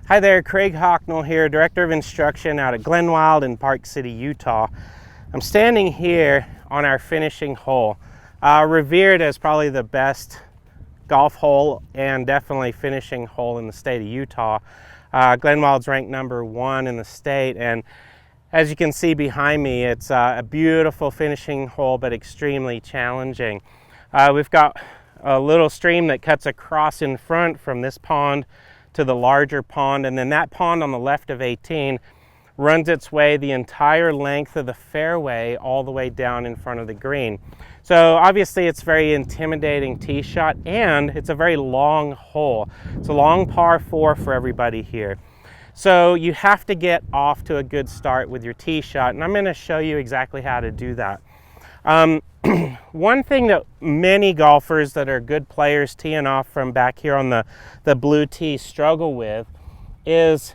Hi there, Craig Hocknull here, Director of Instruction out at Glenwild in Park City, Utah. I'm standing here on our finishing hole, revered as probably the best golf hole and definitely finishing hole in the state of Utah. Glenwild's ranked #1 in the state, and as you can see behind me, it's a beautiful finishing hole but extremely challenging. We've got a little stream that cuts across in front from this pond to the larger pond, and then that pond on the left of 18 runs its way the entire length of the fairway all the way down in front of the green. So obviously it's a very intimidating tee shot, and it's a very long hole. It's a long par 4 for everybody here. So you have to get off to a good start with your tee shot, and I'm going to show you exactly how to do that. One thing that many golfers that are good players teeing off from back here on the blue tee struggle with is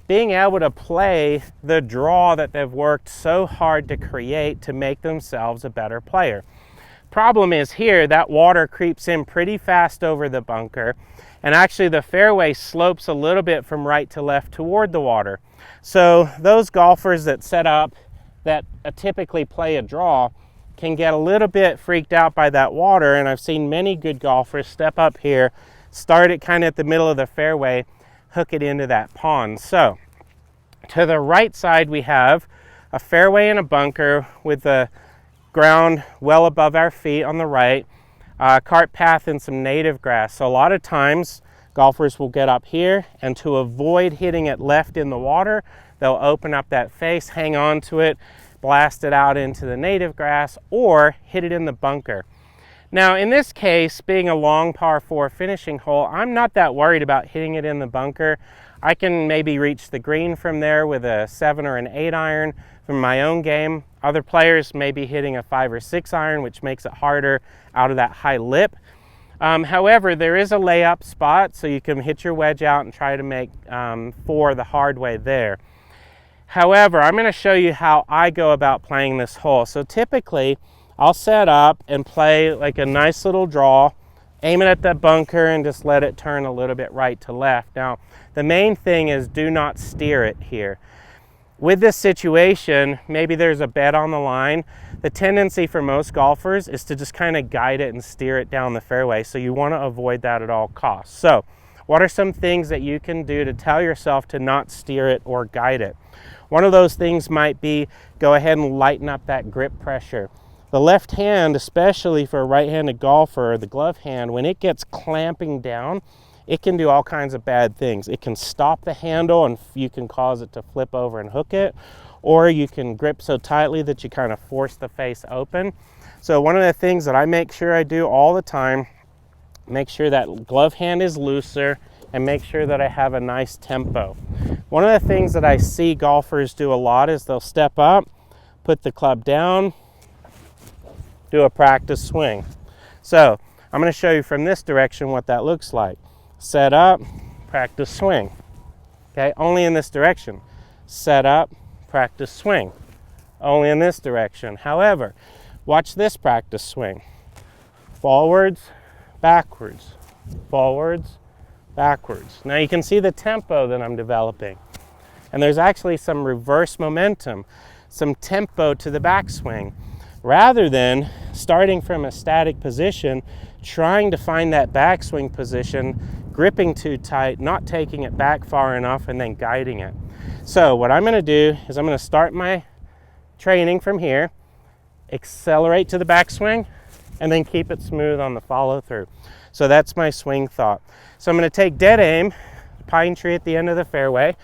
being able to play the draw that they've worked so hard to create to make themselves a better player. Problem is here, that water creeps in pretty fast over the bunker, and actually the fairway slopes a little bit from right to left toward the water. So those golfers that set up that typically play a draw can get a little bit freaked out by that water, and I've seen many good golfers step up here, start it kind of at the middle of the fairway, hook it into that pond. So to the right side we have a fairway and a bunker with the ground well above our feet on the right, cart path and some native grass. So a lot of times golfers will get up here, and to avoid hitting it left in the water, they'll open up that face, hang on to it, blast it out into the native grass, or hit it in the bunker. Now in this case, being a long par 4 finishing hole, I'm not that worried about hitting it in the bunker. I can maybe reach the green from there with a 7 or an 8 iron from my own game. Other players may be hitting a 5 or 6 iron, which makes it harder out of that high lip. However, there is a layup spot, so you can hit your wedge out and try to make 4 the hard way there. However, I'm going to show you how I go about playing this hole. So typically, I'll set up and play like a nice little draw, aim it at the bunker, and just let it turn a little bit right to left. Now, the main thing is do not steer it here. With this situation, maybe there's a bed on the line. The tendency for most golfers is to just kind of guide it and steer it down the fairway. So you want to avoid that at all costs. So what are some things that you can do to tell yourself to not steer it or guide it? One of those things might be go ahead and lighten up that grip pressure. The left hand, especially for a right-handed golfer, or the glove hand, when it gets clamping down, it can do all kinds of bad things. It can stop the handle and you can cause it to flip over and hook it, or you can grip so tightly that you kind of force the face open. So one of the things that I make sure I do all the time, make sure that glove hand is looser and make sure that I have a nice tempo. One of the things that I see golfers do a lot is they'll step up, put the club down, do a practice swing. So I'm going to show you from this direction what that looks like. Set up, practice swing. Okay, only in this direction. Set up, practice swing. Only in this direction. However, watch this practice swing. Forwards, backwards, forwards, backwards. Now you can see the tempo that I'm developing. And there's actually some reverse momentum, some tempo to the backswing. Rather than starting from a static position, trying to find that backswing position, gripping too tight, not taking it back far enough, and then guiding it. So what I'm going to do is I'm going to start my training from here, accelerate to the backswing, and then keep it smooth on the follow through. So that's my swing thought. So I'm going to take dead aim, pine tree at the end of the fairway,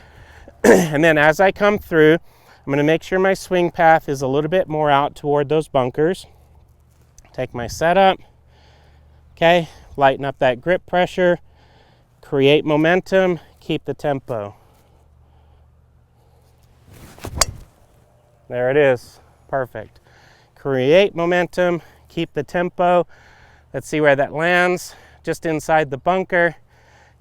and then as I come through, I'm going to make sure my swing path is a little bit more out toward those bunkers. Take my setup, okay, lighten up that grip pressure, create momentum, keep the tempo. There it is, perfect. Create momentum, keep the tempo. Let's see where that lands, just inside the bunker,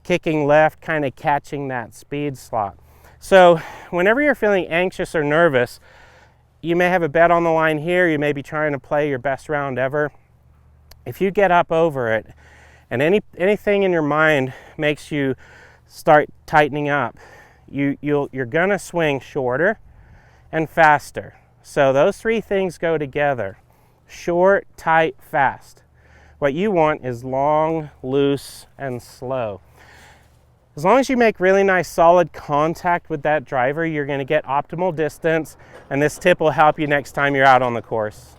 kicking left, kind of catching that speed slot. So whenever you're feeling anxious or nervous, you may have a bet on the line here, you may be trying to play your best round ever. If you get up over it and anything in your mind makes you start tightening up. You're gonna swing shorter and faster. So those three things go together: short, tight, fast. What you want is long, loose, and slow. As long as you make really nice solid contact with that driver, you're going to get optimal distance, and this tip will help you next time you're out on the course.